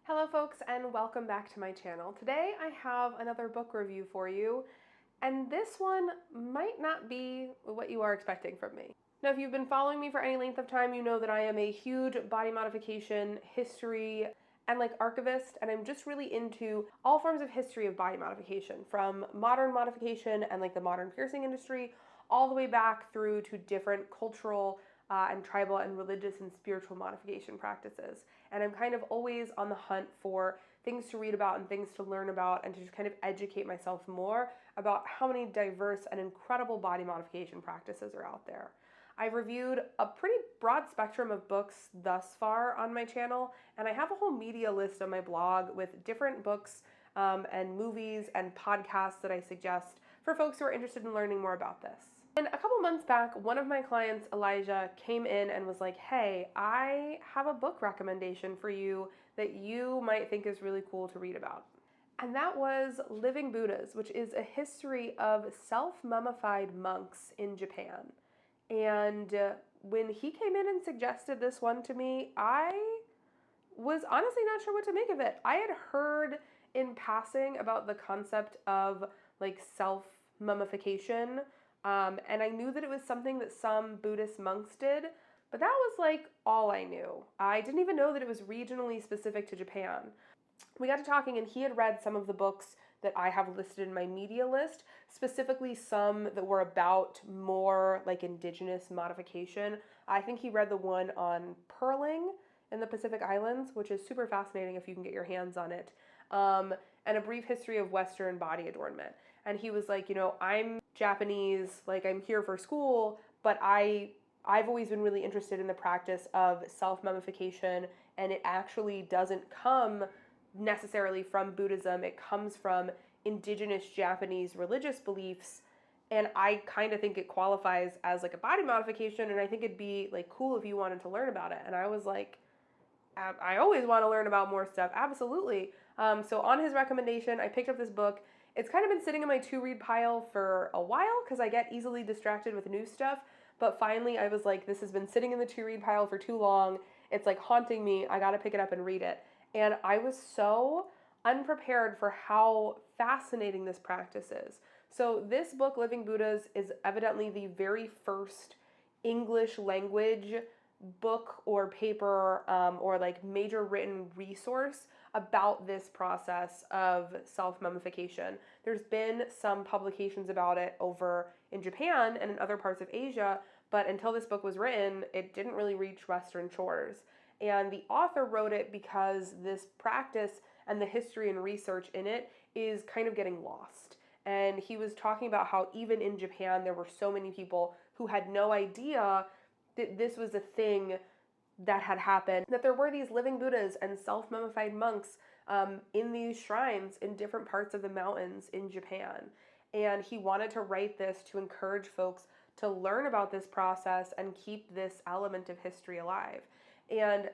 Hello folks and welcome back to my channel. Today I have another book review for you, and this one might not be what you are expecting from me. Now, if you've been following me for any length of time, you know that I am a huge body modification, history, and archivist, and I'm just really into all forms of history of body modification, from modern modification and the modern piercing industry, all the way back through to different cultural and tribal and religious and spiritual modification practices. And I'm kind of always on the hunt for things to read about and things to learn about, and to just kind of educate myself more about how many diverse and incredible body modification practices are out there. I've reviewed a pretty broad spectrum of books thus far on my channel, and I have a whole media list on my blog with different books and movies and podcasts that I suggest for folks who are interested in learning more about this. And a couple months back, one of my clients, Elijah, came in and was like, hey, I have a book recommendation for you that you might think is really cool to read about. And that was Living Buddhas, which is a history of self-mummified monks in Japan. And when he came in and suggested this one to me, I was honestly not sure what to make of it. I had heard in passing about the concept of self-mummification, and I knew that it was something that some Buddhist monks did, but that was all I knew. I didn't even know that it was regionally specific to Japan. We got to talking, and he had read some of the books that I have listed in my media list, specifically some that were about more indigenous modification. I think he read the one on pearling in the Pacific Islands, which is super fascinating if you can get your hands on it, and A Brief History of Western Body Adornment. And he was like, I'm Japanese, I'm here for school, but I've always been really interested in the practice of self-mummification, and it actually doesn't come necessarily from Buddhism. It comes from indigenous Japanese religious beliefs, and I kind of think it qualifies as a body modification, and I think it'd be cool if you wanted to learn about it. And I was like, I always want to learn about more stuff, absolutely. So on his recommendation, I picked up this book. It's kind of been sitting in my to-read pile for a while because I get easily distracted with new stuff, but finally I was like, this has been sitting in the to-read pile for too long. It's haunting me. I gotta pick it up and read it. And I was so unprepared for how fascinating this practice is. So this book, Living Buddhas, is evidently the very first English language book or paper or major written resource about this process of self-mummification. There's been some publications about it over in Japan and in other parts of Asia, but until this book was written, it didn't really reach Western shores. And the author wrote it because this practice and the history and research in it is kind of getting lost. And he was talking about how even in Japan, there were so many people who had no idea that this was a thing that had happened, that there were these living Buddhas and self-mummified monks in these shrines in different parts of the mountains in Japan. And he wanted to write this to encourage folks to learn about this process and keep this element of history alive. And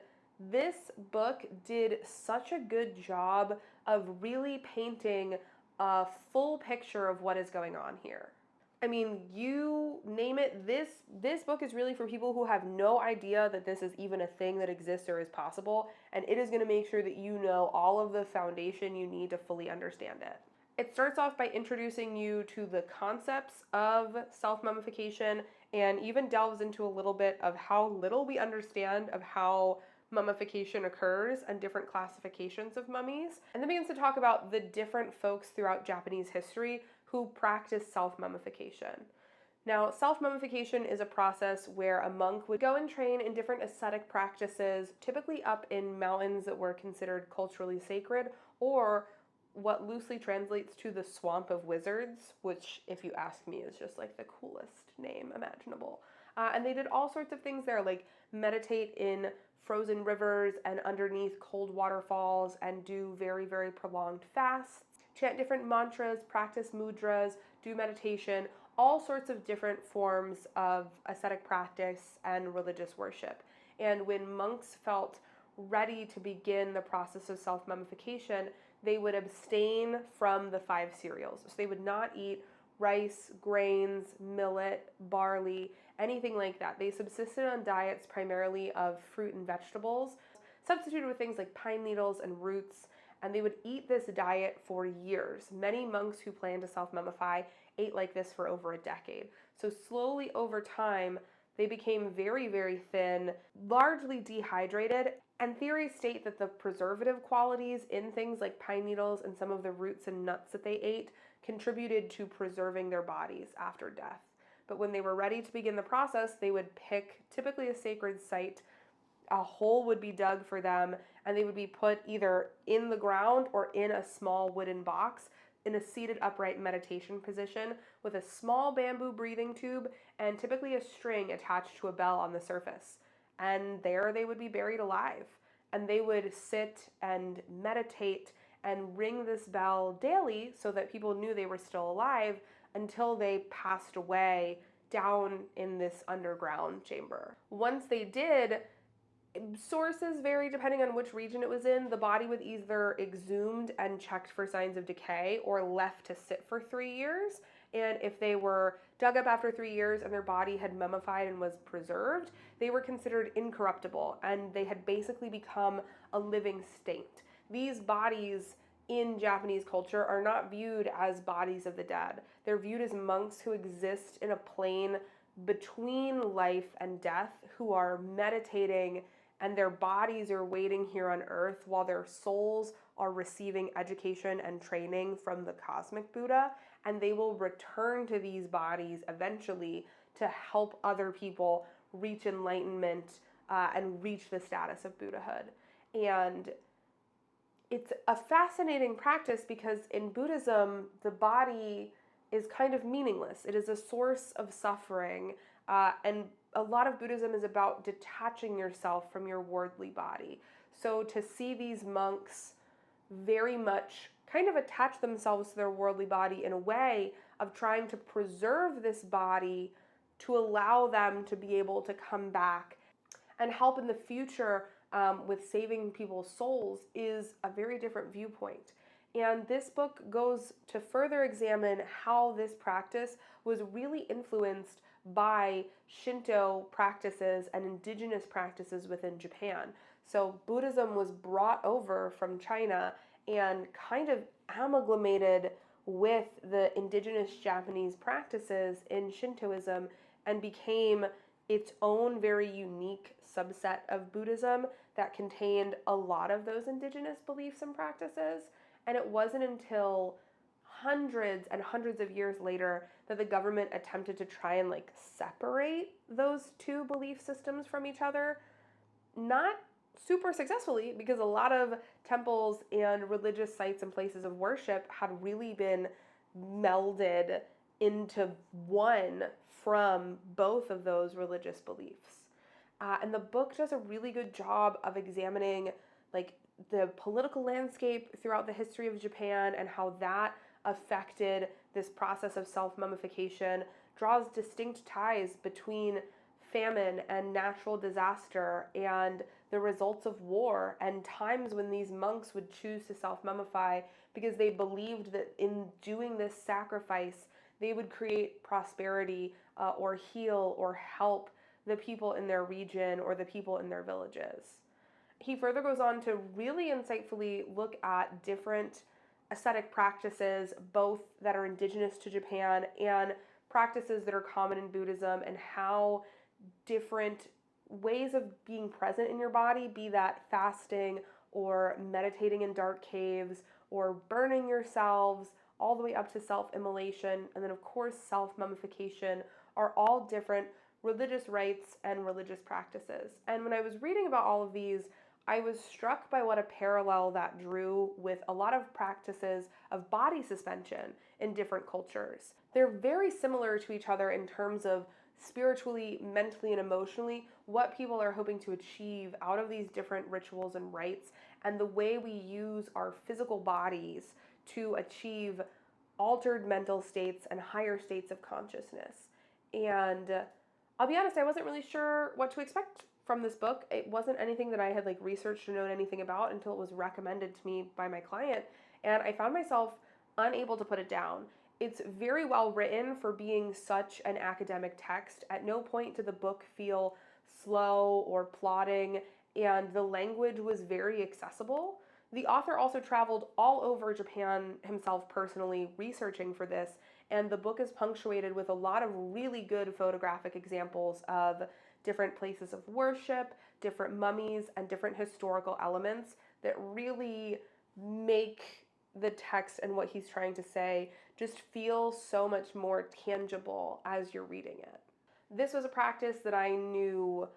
this book did such a good job of really painting a full picture of what is going on here. I mean, you name it, this book is really for people who have no idea that this is even a thing that exists or is possible, and it is going to make sure that you know all of the foundation you need to fully understand it. It starts off by introducing you to the concepts of self-mummification, and even delves into a little bit of how little we understand of how mummification occurs and different classifications of mummies, and then begins to talk about the different folks throughout Japanese history who practice self-mummification. Now, self-mummification is a process where a monk would go and train in different ascetic practices, typically up in mountains that were considered culturally sacred, or what loosely translates to the Swamp of Wizards, which, if you ask me, is just the coolest name imaginable. And they did all sorts of things there, like meditate in frozen rivers and underneath cold waterfalls, and do very, very prolonged fasts, chant different mantras, practice mudras, do meditation, all sorts of different forms of ascetic practice and religious worship. And when monks felt ready to begin the process of self-mummification, they would abstain from the 5 cereals. So they would not eat rice, grains, millet, barley, anything like that. They subsisted on diets primarily of fruit and vegetables. substituted with things like pine needles and roots, and they would eat this diet for years. Many monks who planned to self-mummify ate like this for over a decade. So slowly over time, they became very, very thin, largely dehydrated, and theories state that the preservative qualities in things like pine needles and some of the roots and nuts that they ate contributed to preserving their bodies after death. But when they were ready to begin the process, they would pick typically a sacred site. A hole would be dug for them, and they would be put either in the ground or in a small wooden box in a seated upright meditation position with a small bamboo breathing tube and typically a string attached to a bell on the surface. And there they would be buried alive. And they would sit and meditate and ring this bell daily so that people knew they were still alive until they passed away down in this underground chamber. Once they did, sources vary depending on which region it was in. The body was either exhumed and checked for signs of decay or left to sit for 3 years. And if they were dug up after 3 years and their body had mummified and was preserved, they were considered incorruptible and they had basically become a living state. These bodies in Japanese culture are not viewed as bodies of the dead. They're viewed as monks who exist in a plane between life and death, who are meditating, and their bodies are waiting here on earth while their souls are receiving education and training from the cosmic Buddha, and they will return to these bodies eventually to help other people reach enlightenment and reach the status of Buddhahood. And it's a fascinating practice because in Buddhism, the body is kind of meaningless. It is a source of suffering, and a lot of Buddhism is about detaching yourself from your worldly body. So to see these monks very much kind of attach themselves to their worldly body in a way of trying to preserve this body to allow them to be able to come back and help in the future with saving people's souls is a very different viewpoint. And this book goes to further examine how this practice was really influenced by Shinto practices and indigenous practices within Japan. So Buddhism was brought over from China and kind of amalgamated with the indigenous Japanese practices in Shintoism and became its own very unique subset of Buddhism that contained a lot of those indigenous beliefs and practices. And it wasn't until hundreds and hundreds of years later that the government attempted to try and separate those two belief systems from each other. Not super successfully, because a lot of temples and religious sites and places of worship had really been melded into one from both of those religious beliefs. And the book does a really good job of examining the political landscape throughout the history of Japan and how that affected this process of self-mummification, draws distinct ties between famine and natural disaster and the results of war and times when these monks would choose to self-mummify because they believed that in doing this sacrifice they would create prosperity or heal or help the people in their region or the people in their villages. He further goes on to really insightfully look at different ascetic practices, both that are indigenous to Japan and practices that are common in Buddhism, and how different ways of being present in your body, be that fasting or meditating in dark caves or burning yourselves, all the way up to self-immolation, and then of course self-mummification, are all different religious rites and religious practices. And when I was reading about all of these, I was struck by what a parallel that drew with a lot of practices of body suspension in different cultures. They're very similar to each other in terms of spiritually, mentally, and emotionally, what people are hoping to achieve out of these different rituals and rites, and the way we use our physical bodies to achieve altered mental states and higher states of consciousness. And I'll be honest, I wasn't really sure what to expect from this book. It wasn't anything that I had researched or known anything about until it was recommended to me by my client, and I found myself unable to put it down. It's very well written for being such an academic text. At no point did the book feel slow or plodding, and the language was very accessible. The author also traveled all over Japan himself personally researching for this, and the book is punctuated with a lot of really good photographic examples of different places of worship, different mummies, and different historical elements that really make the text and what he's trying to say just feel so much more tangible as you're reading it. This was a practice that I knew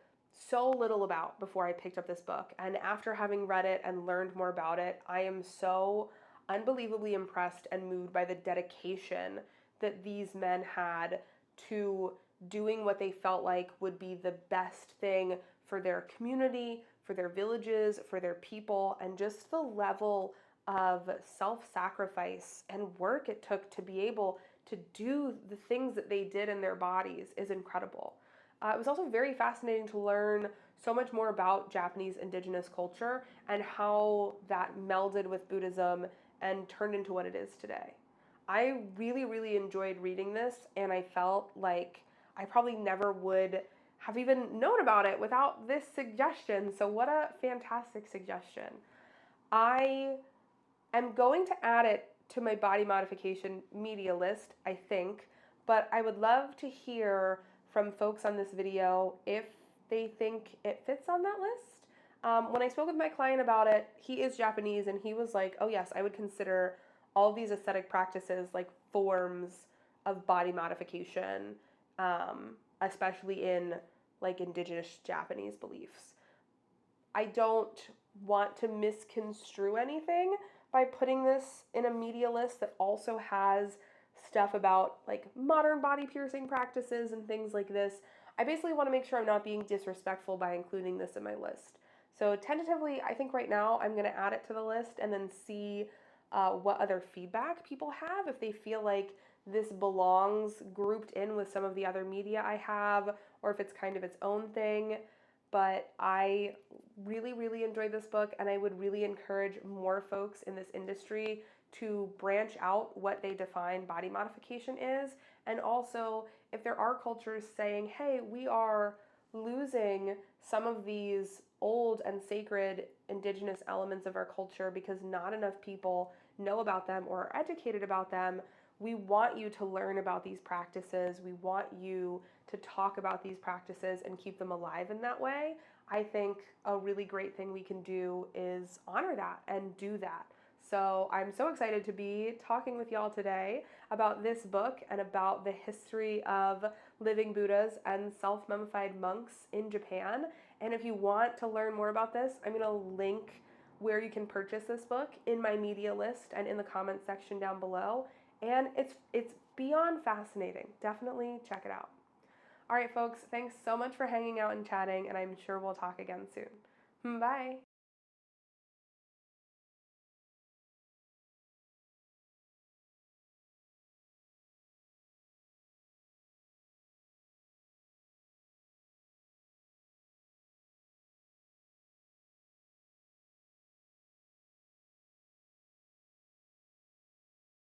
so little about before I picked up this book, and after having read it and learned more about it, I am so unbelievably impressed and moved by the dedication that these men had to doing what they felt like would be the best thing for their community, for their villages, for their people, and just the level of self-sacrifice and work it took to be able to do the things that they did in their bodies is incredible. It was also very fascinating to learn so much more about Japanese indigenous culture and how that melded with Buddhism and turned into what it is today. I really, really enjoyed reading this, and I felt like I probably never would have even known about it without this suggestion. So, what a fantastic suggestion. I am going to add it to my body modification media list, I think, but I would love to hear from folks on this video if they think it fits on that list. When I spoke with my client about it, he is Japanese, and he was like, oh yes, I would consider all of these aesthetic practices like forms of body modification, especially in like indigenous Japanese beliefs. I don't want to misconstrue anything by putting this in a media list that also has stuff about like modern body piercing practices and things like this. I basically want to make sure I'm not being disrespectful by including this in my list. So tentatively, I think right now I'm going to add it to the list and then see what other feedback people have, if they feel like this belongs grouped in with some of the other media I have, or if it's kind of its own thing. But I really, really enjoyed this book, and I would really encourage more folks in this industry to branch out what they define body modification is. And also, if there are cultures saying, hey, we are losing some of these old and sacred indigenous elements of our culture because not enough people know about them or are educated about them, we want you to learn about these practices. We want you to talk about these practices and keep them alive in that way. I think a really great thing we can do is honor that and do that. So I'm so excited to be talking with y'all today about this book and about the history of living Buddhas and self-mummified monks in Japan. And if you want to learn more about this, I'm going to link where you can purchase this book in my media list and in the comments section down below. And it's beyond fascinating. Definitely check it out. All right, folks, thanks so much for hanging out and chatting, and I'm sure we'll talk again soon. Bye.